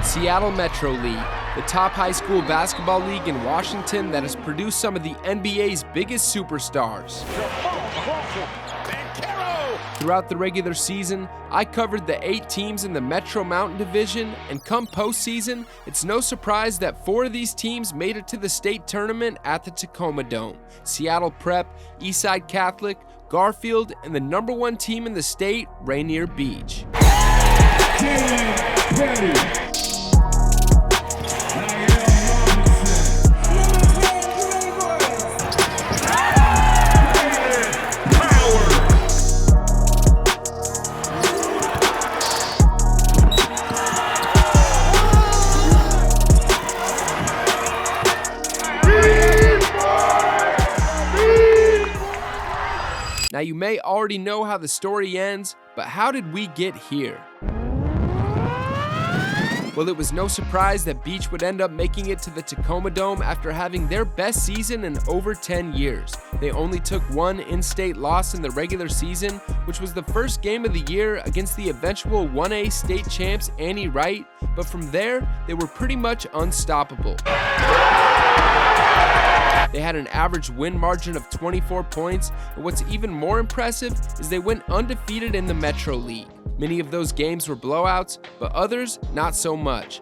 Seattle Metro League, the top high school basketball league in Washington that has produced some of the NBA's biggest superstars. Throughout the regular season, I covered the 8 teams in the Metro Mountain Division, and come postseason, it's no surprise that 4 of these teams made it to the state tournament at the Tacoma Dome: Seattle Prep, Eastside Catholic, Garfield, and the #1 team in the state, Rainier Beach. Now, you may already know how the story ends, but how did we get here? Well, it was no surprise that Beach would end up making it to the Tacoma Dome after having their best season in over 10 years. They only took one in-state loss in the regular season, which was the first game of the year against the eventual 1A state champs Annie Wright, but from there, they were pretty much unstoppable. They had an average win margin of 24 points, and what's even more impressive is they went undefeated in the Metro League. Many of those games were blowouts, but others not so much.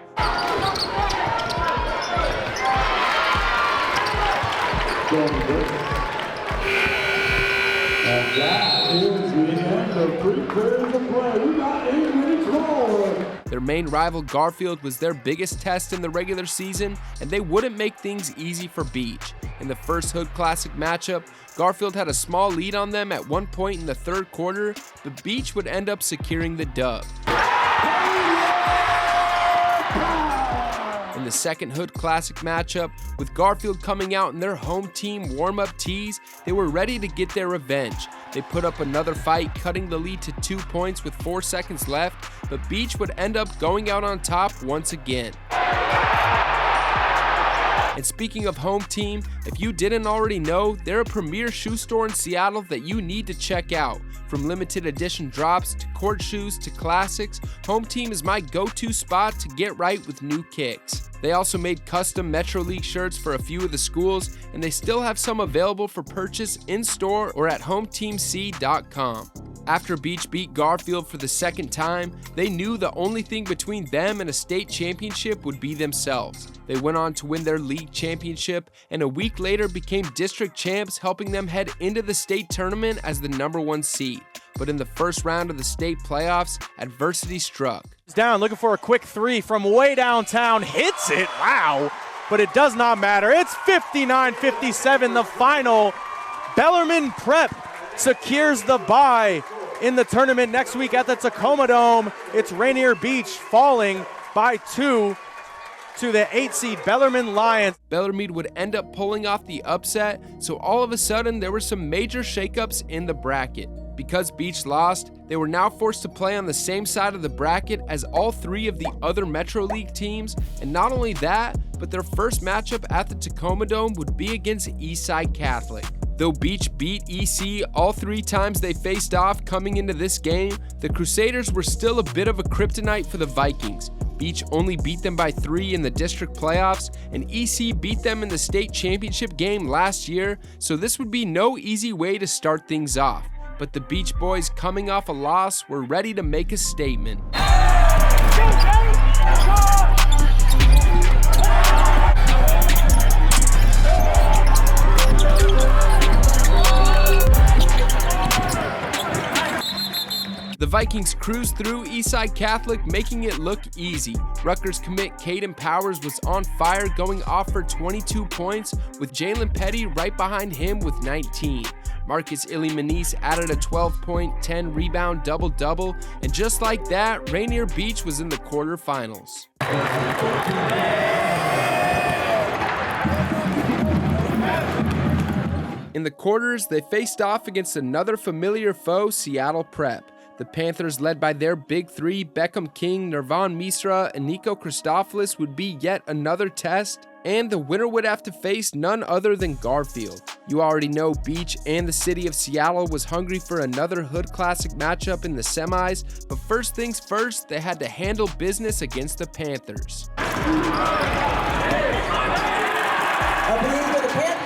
Their main rival Garfield was their biggest test in the regular season, and they wouldn't make things easy for Beach. In the first Hood Classic matchup, Garfield had a small lead on them at one point in the third quarter, but Beach would end up securing the dub. In the second Hood Classic matchup, with Garfield coming out in their home team warm-up tees, they were ready to get their revenge. They put up another fight, cutting the lead to 2 points with 4 seconds left, but Beach would end up going out on top once again. And speaking of home team, if you didn't already know, they're a premier shoe store in Seattle that you need to check out. From limited edition drops to court shoes to classics, Home Team is my go-to spot to get right with new kicks. They also made custom Metro League shirts for a few of the schools, and they still have some available for purchase in-store or at hometeamc.com. After Beach beat Garfield for the second time, they knew the only thing between them and a state championship would be themselves. They went on to win their league championship, and a week later became district champs, helping them head into the state tournament as the #1 seed. But in the first round of the state playoffs, adversity struck. Down, looking for a quick 3 from way downtown, hits it, wow, but it does not matter. It's 59-57, the final. Bellarmine Prep secures the bye in the tournament next week at the Tacoma Dome. It's Rainier Beach falling by 2 to the 8 seed Bellarmine Lions. Bellarmine would end up pulling off the upset, so all of a sudden there were some major shakeups in the bracket. Because Beach lost, they were now forced to play on the same side of the bracket as all 3 of the other Metro League teams, and not only that, but their first matchup at the Tacoma Dome would be against Eastside Catholic. Though Beach beat EC all 3 times they faced off coming into this game, the Crusaders were still a bit of a kryptonite for the Vikings. Beach only beat them by 3 in the district playoffs, and EC beat them in the state championship game last year, so this would be no easy way to start things off. But the Beach boys, coming off a loss, were ready to make a statement. The Vikings cruised through Eastside Catholic, making it look easy. Rutgers commit Caden Powers was on fire, going off for 22 points, with Jalen Petty right behind him with 19. Marcus Ilimanis added a 12-point, 10-rebound double-double, and just like that, Rainier Beach was in the quarterfinals. In the quarters, they faced off against another familiar foe, Seattle Prep. The Panthers, led by their big 3, Beckham King, Nirvan Misra, and Nico Christopoulos, would be yet another test, and the winner would have to face none other than Garfield. You already know Beach and the city of Seattle was hungry for another Hood Classic matchup in the semis, but first things first, they had to handle business against the Panthers. I believe for the Panthers.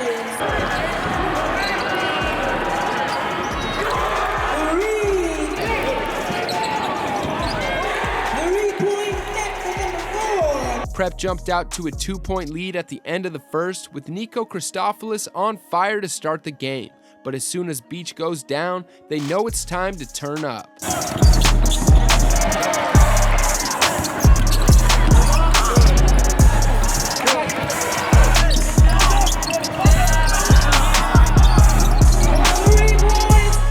Prep jumped out to a 2-point lead at the end of the first, with Nico Christophoulos on fire to start the game. But as soon as Beach goes down, they know it's time to turn up.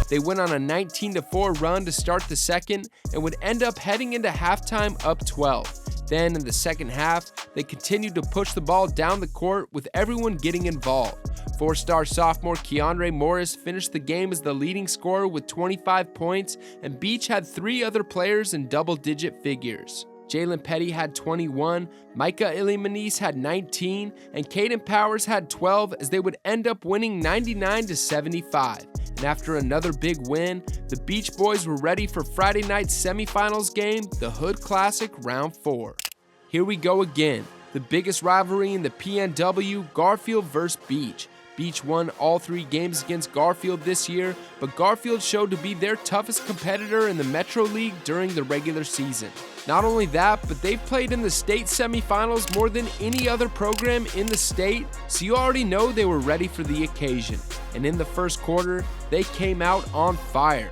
They went on a 19-4 run to start the second and would end up heading into halftime up 12. Then in the second half, they continued to push the ball down the court with everyone getting involved. Four-star sophomore Keandre Morris finished the game as the leading scorer with 25 points, and Beach had 3 other players in double-digit figures. Jalen Petty had 21, Micah Ilimanis had 19, and Caden Powers had 12 as they would end up winning 99-75. And after another big win, the Beach Boys were ready for Friday night's semifinals game, the Hood Classic Round 4. Here we go again, the biggest rivalry in the PNW, Garfield vs. Beach. Beach won all 3 games against Garfield this year, but Garfield showed to be their toughest competitor in the Metro League during the regular season. Not only that, but they've played in the state semifinals more than any other program in the state, so you already know they were ready for the occasion. And in the first quarter, they came out on fire.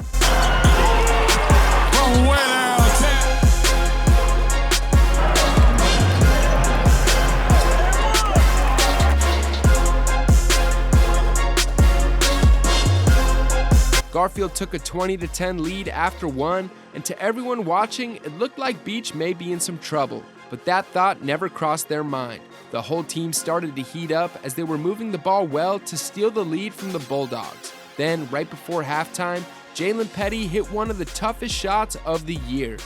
Garfield took a 20-10 lead after 1, and to everyone watching, it looked like Beach may be in some trouble. But that thought never crossed their mind. The whole team started to heat up as they were moving the ball well to steal the lead from the Bulldogs. Then, right before halftime, Jalen Petty hit one of the toughest shots of the year.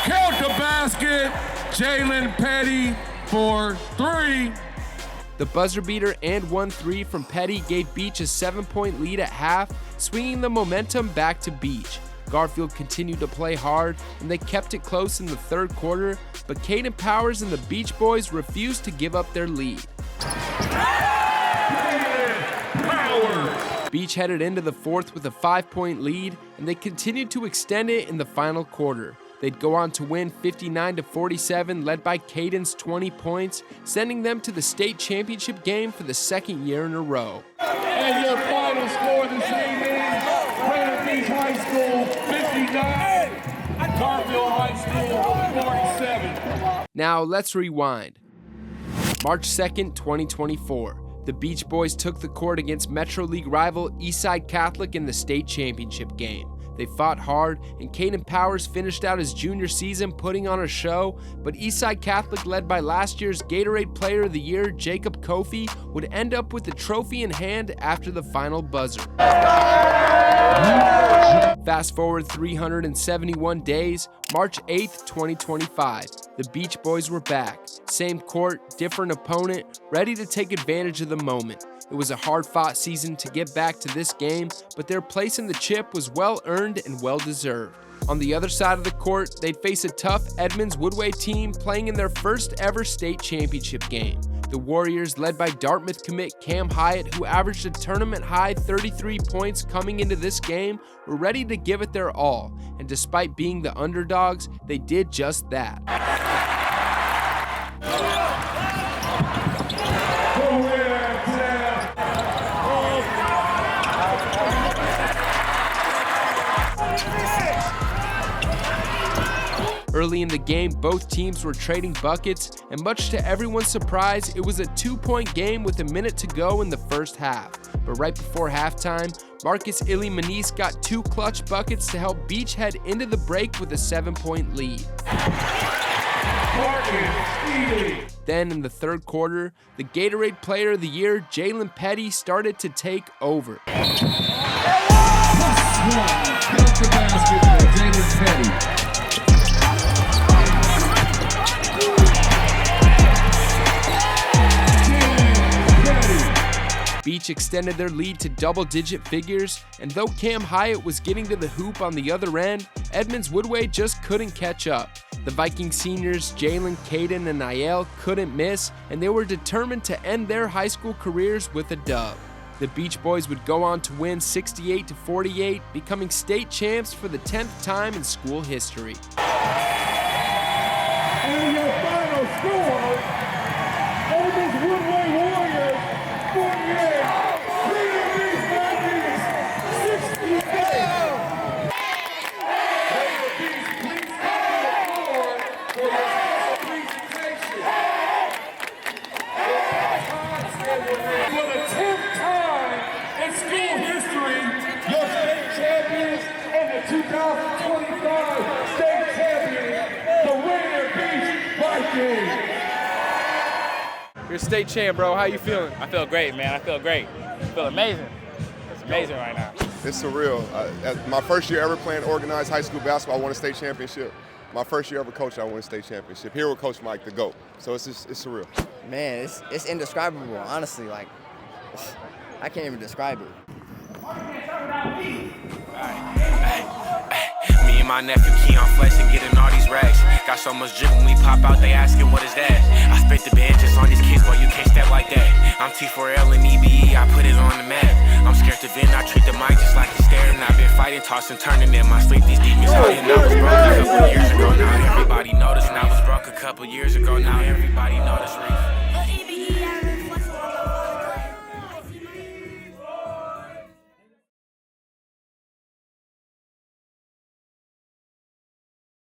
Count the basket, Jalen Petty for 3. The buzzer beater and 1-3 from Petty gave Beach a 7-point lead at half, swinging the momentum back to Beach. Garfield continued to play hard, and they kept it close in the third quarter, but Caden Powers and the Beach Boys refused to give up their lead. Beach headed into the fourth with a 5-point lead, and they continued to extend it in the final quarter. They'd go on to win 59-47, led by Caden's 20 points, sending them to the state championship game for the second year in a row. And your final score this evening, Rainier Beach High School 59, Garfield High School 47. Now let's rewind. March 2nd, 2024. The Beach Boys took the court against Metro League rival Eastside Catholic in the state championship game. They fought hard, and Caden Powers finished out his junior season putting on a show, but Eastside Catholic, led by last year's Gatorade Player of the Year, Jacob Kofi, would end up with the trophy in hand after the final buzzer. Fast forward 371 days, March 8th, 2025. The Beach Boys were back. Same court, different opponent, ready to take advantage of the moment. It was a hard-fought season to get back to this game, but their place in the chip was well-earned and well-deserved. On the other side of the court, they'd face a tough Edmonds Woodway team playing in their first-ever state championship game. The Warriors, led by Dartmouth commit Cam Hyatt, who averaged a tournament-high 33 points coming into this game, were ready to give it their all, and despite being the underdogs, they did just that. Early in the game, both teams were trading buckets, and much to everyone's surprise, it was a 2-point game with a minute to go in the first half. But right before halftime, Marcus Ilimanis got 2 clutch buckets to help Beach head into the break with a 7-point lead. Then in the third quarter, the Gatorade Player of the Year, Jalen Petty, started to take over. Count the basket for Jalen Petty. Beach extended their lead to double-digit figures, and though Cam Hyatt was getting to the hoop on the other end, Edmonds Woodway just couldn't catch up. The Viking seniors Jalen, Caden, and Niall couldn't miss, and they were determined to end their high school careers with a dub. The Beach Boys would go on to win 68-48, becoming state champs for the 10th time in school history. And your final score, Edmonds Woodway Warriors 48, Rainier Beach Vikings 68. Rainier Beach, please come to the floor for your special presentation. For the 10th time in school history, your state champions and the 2025 state champions, the Rainier Beach Vikings. You're state champ, bro. How you feeling? I feel great, man. I feel great. I feel amazing. It's amazing right now. It's surreal. My first year ever playing organized high school basketball, I won a state championship. My first year ever coaching, I won a state championship. Here with Coach Mike, the GOAT. So it's surreal. Man, it's indescribable, honestly. Like, I can't even describe it. Me and my nephew Keon flexing, getting all these racks. Got so much drip when we pop out, they asking what is that? I spent the benches on these kids, boy, you can't step like that. I'm T4L and EBE, I put it on the map. I'm scared to vent, I treat the mic just like a staring. I've been fighting, tossing, turning in my sleep. These demons out here. I was broke a couple years ago, now everybody noticed. And I was broke a couple years ago, now everybody noticed.